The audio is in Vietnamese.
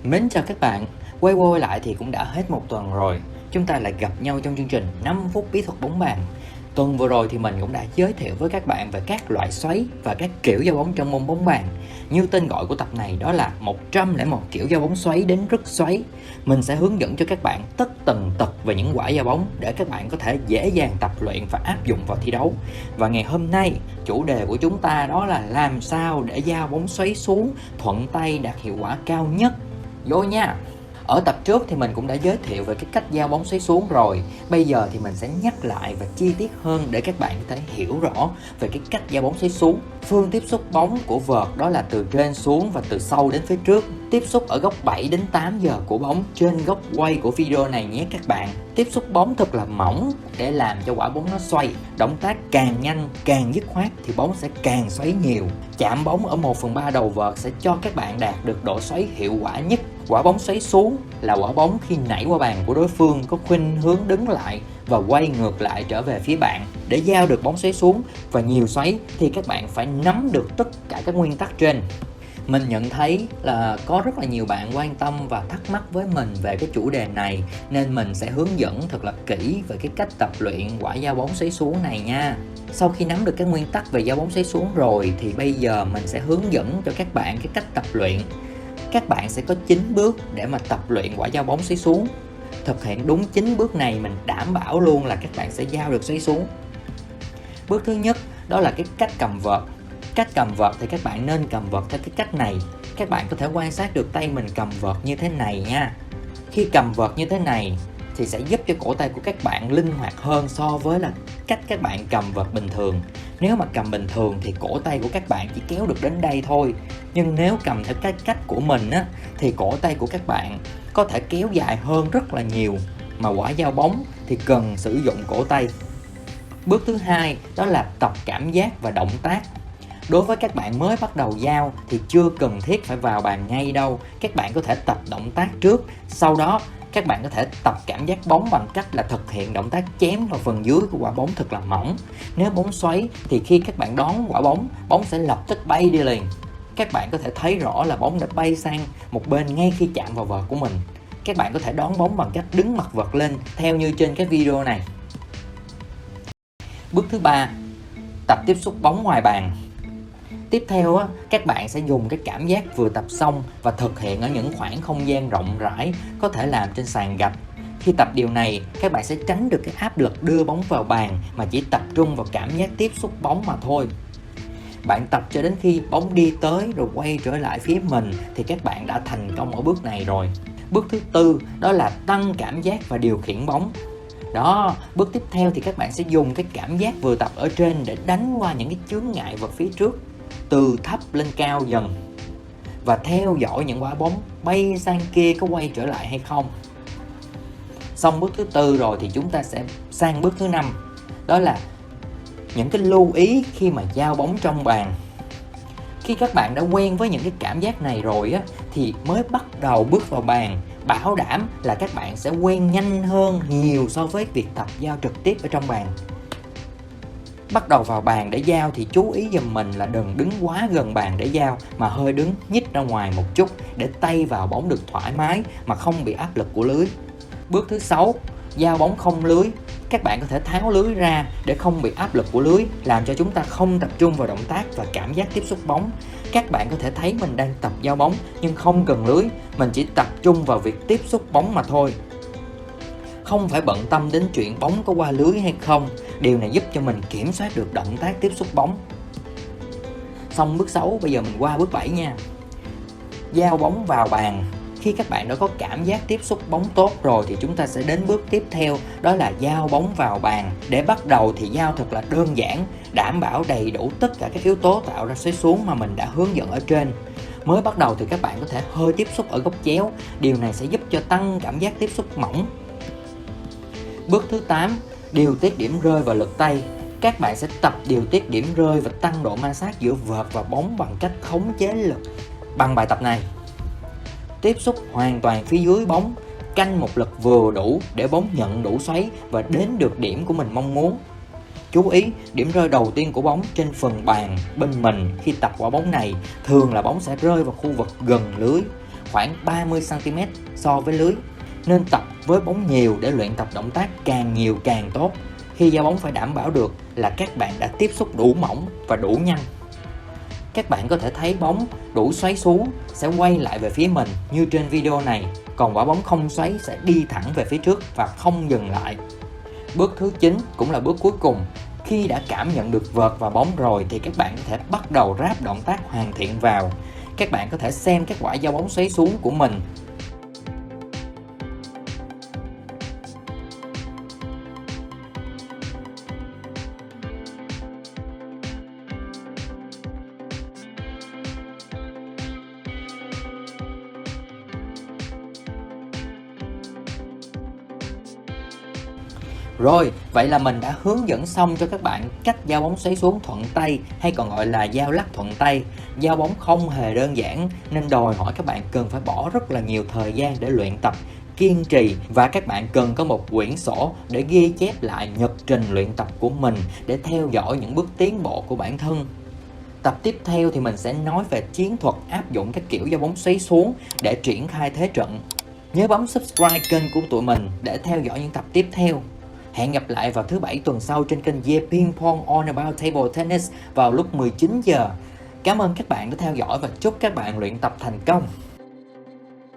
Mến chào các bạn, quay lại thì cũng đã hết một tuần rồi. Chúng ta lại gặp nhau trong chương trình 5 phút bí thuật bóng bàn. Tuần vừa rồi thì mình cũng đã giới thiệu với các bạn về các loại xoáy và các kiểu giao bóng trong môn bóng bàn. Như tên gọi của tập này đó là 101 kiểu giao bóng xoáy đến rất xoáy. Mình sẽ hướng dẫn cho các bạn tất tần tật về những quả giao bóng để các bạn có thể dễ dàng tập luyện và áp dụng vào thi đấu. Và ngày hôm nay, chủ đề của chúng ta đó là làm sao để giao bóng xoáy xuống thuận tay đạt hiệu quả cao nhất. Vô nha! Ở tập trước thì mình cũng đã giới thiệu về cái cách giao bóng xoáy xuống rồi. Bây giờ thì mình sẽ nhắc lại và chi tiết hơn để các bạn có thể hiểu rõ về cái cách giao bóng xoáy xuống. Phương tiếp xúc bóng của vợt đó là từ trên xuống và từ sau đến phía trước. Tiếp xúc ở góc 7 đến 8 giờ của bóng trên góc quay của video này nhé các bạn. Tiếp xúc bóng thật là mỏng để làm cho quả bóng nó xoay. Động tác càng nhanh, càng dứt khoát thì bóng sẽ càng xoáy nhiều. Chạm bóng ở 1/3 đầu vợt sẽ cho các bạn đạt được độ xoáy hiệu quả nhất. Quả bóng xoáy xuống là quả bóng khi nảy qua bàn của đối phương có khuynh hướng đứng lại và quay ngược lại trở về phía bạn. Để giao được bóng xoáy xuống và nhiều xoáy thì các bạn phải nắm được tất cả các nguyên tắc trên. Mình nhận thấy là có rất là nhiều bạn quan tâm và thắc mắc với mình về cái chủ đề này, nên mình sẽ hướng dẫn thật là kỹ về cái cách tập luyện quả giao bóng xoáy xuống này nha. Sau khi nắm được các nguyên tắc về giao bóng xoáy xuống rồi thì bây giờ mình sẽ hướng dẫn cho các bạn cái cách tập luyện. Các bạn sẽ có 9 bước để mà tập luyện quả giao bóng xoáy xuống. Thực hiện đúng 9 bước này mình đảm bảo luôn là các bạn sẽ giao được xoáy xuống. Bước thứ nhất đó là cái cách cầm vợt. Cách cầm vợt thì các bạn nên cầm vợt theo cái cách này. Các bạn có thể quan sát được tay mình cầm vợt như thế này nha. Khi cầm vợt như thế này thì sẽ giúp cho cổ tay của các bạn linh hoạt hơn so với là cách các bạn cầm vợt bình thường. Nếu mà cầm bình thường thì cổ tay của các bạn chỉ kéo được đến đây thôi. Nhưng nếu cầm theo cái cách của mình á, thì cổ tay của các bạn có thể kéo dài hơn rất là nhiều. Mà quả giao bóng thì cần sử dụng cổ tay. Bước thứ hai đó là tập cảm giác và động tác. Đối với các bạn mới bắt đầu giao thì chưa cần thiết phải vào bàn ngay đâu. Các bạn có thể tập động tác trước, sau đó các bạn có thể tập cảm giác bóng bằng cách là thực hiện động tác chém vào phần dưới của quả bóng thật là mỏng. Nếu bóng xoáy thì khi các bạn đón quả bóng, bóng sẽ lập tức bay đi liền. Các bạn có thể thấy rõ là bóng đã bay sang một bên ngay khi chạm vào vợt của mình. Các bạn có thể đón bóng bằng cách đứng mặt vợt lên theo như trên cái video này. Bước thứ ba, tập tiếp xúc bóng ngoài bàn. Tiếp theo các bạn sẽ dùng cái cảm giác vừa tập xong và thực hiện ở những khoảng không gian rộng rãi, có thể làm trên sàn gạch. Khi tập điều này, các bạn sẽ tránh được cái áp lực đưa bóng vào bàn mà chỉ tập trung vào cảm giác tiếp xúc bóng mà thôi. Bạn tập cho đến khi bóng đi tới rồi quay trở lại phía mình thì các bạn đã thành công ở bước này rồi. Bước thứ tư đó là tăng cảm giác và điều khiển bóng. Đó, bước tiếp theo thì các bạn sẽ dùng cái cảm giác vừa tập ở trên để đánh qua những cái chướng ngại vật phía trước, từ thấp lên cao dần, và theo dõi những quả bóng bay sang kia có quay trở lại hay không. Xong bước thứ tư rồi thì chúng ta sẽ sang bước thứ năm, đó là những cái lưu ý khi mà giao bóng trong bàn. Khi các bạn đã quen với những cái cảm giác này rồi á, thì mới bắt đầu bước vào bàn, bảo đảm là các bạn sẽ quen nhanh hơn nhiều so với việc tập giao trực tiếp ở trong bàn. Bắt đầu vào bàn để giao thì chú ý giùm mình là đừng đứng quá gần bàn để giao, mà hơi đứng nhích ra ngoài một chút để tay vào bóng được thoải mái mà không bị áp lực của lưới. Bước thứ 6, giao bóng không lưới. Các bạn có thể tháo lưới ra để không bị áp lực của lưới, làm cho chúng ta không tập trung vào động tác và cảm giác tiếp xúc bóng. Các bạn có thể thấy mình đang tập giao bóng nhưng không cần lưới, mình chỉ tập trung vào việc tiếp xúc bóng mà thôi. Không phải bận tâm đến chuyện bóng có qua lưới hay không, điều này giúp cho mình kiểm soát được động tác tiếp xúc bóng. Xong bước 6, bây giờ mình qua bước 7 nha. Giao bóng vào bàn. Khi các bạn đã có cảm giác tiếp xúc bóng tốt rồi thì chúng ta sẽ đến bước tiếp theo, đó là giao bóng vào bàn. Để bắt đầu thì giao thật là đơn giản, đảm bảo đầy đủ tất cả các yếu tố tạo ra xoáy xuống mà mình đã hướng dẫn ở trên. Mới bắt đầu thì các bạn có thể hơi tiếp xúc ở góc chéo, điều này sẽ giúp cho tăng cảm giác tiếp xúc mỏng. Bước thứ 8, điều tiết điểm rơi và lực tay. Các bạn sẽ tập điều tiết điểm rơi và tăng độ ma sát giữa vợt và bóng bằng cách khống chế lực bằng bài tập này. Tiếp xúc hoàn toàn phía dưới bóng, canh một lực vừa đủ để bóng nhận đủ xoáy và đến được điểm của mình mong muốn. Chú ý, điểm rơi đầu tiên của bóng trên phần bàn bên mình khi tập quả bóng này thường là bóng sẽ rơi vào khu vực gần lưới. khoảng 30cm so với lưới. Nên tập với bóng nhiều để luyện tập động tác càng nhiều càng tốt. Khi giao bóng phải đảm bảo được là các bạn đã tiếp xúc đủ mỏng và đủ nhanh. Các bạn có thể thấy bóng đủ xoáy xuống sẽ quay lại về phía mình như trên video này, còn quả bóng không xoáy sẽ đi thẳng về phía trước và không dừng lại. Bước thứ 9 cũng là bước cuối cùng. Khi đã cảm nhận được vợt và bóng rồi thì các bạn có thể bắt đầu ráp động tác hoàn thiện vào. Các bạn có thể xem các quả giao bóng xoáy xuống của mình. Rồi, vậy là mình đã hướng dẫn xong cho các bạn cách giao bóng xoáy xuống thuận tay, hay còn gọi là giao lắc thuận tay. Giao bóng không hề đơn giản nên đòi hỏi các bạn cần phải bỏ rất là nhiều thời gian để luyện tập, kiên trì, và các bạn cần có một quyển sổ để ghi chép lại nhật trình luyện tập của mình để theo dõi những bước tiến bộ của bản thân. Tập tiếp theo thì mình sẽ nói về chiến thuật áp dụng các kiểu giao bóng xoáy xuống để triển khai thế trận. Nhớ bấm subscribe kênh của tụi mình để theo dõi những tập tiếp theo. Hẹn gặp lại vào thứ Bảy tuần sau trên kênh Yeah Ping Pong All About Table Tennis vào lúc 19 giờ. Cảm ơn các bạn đã theo dõi và chúc các bạn luyện tập thành công.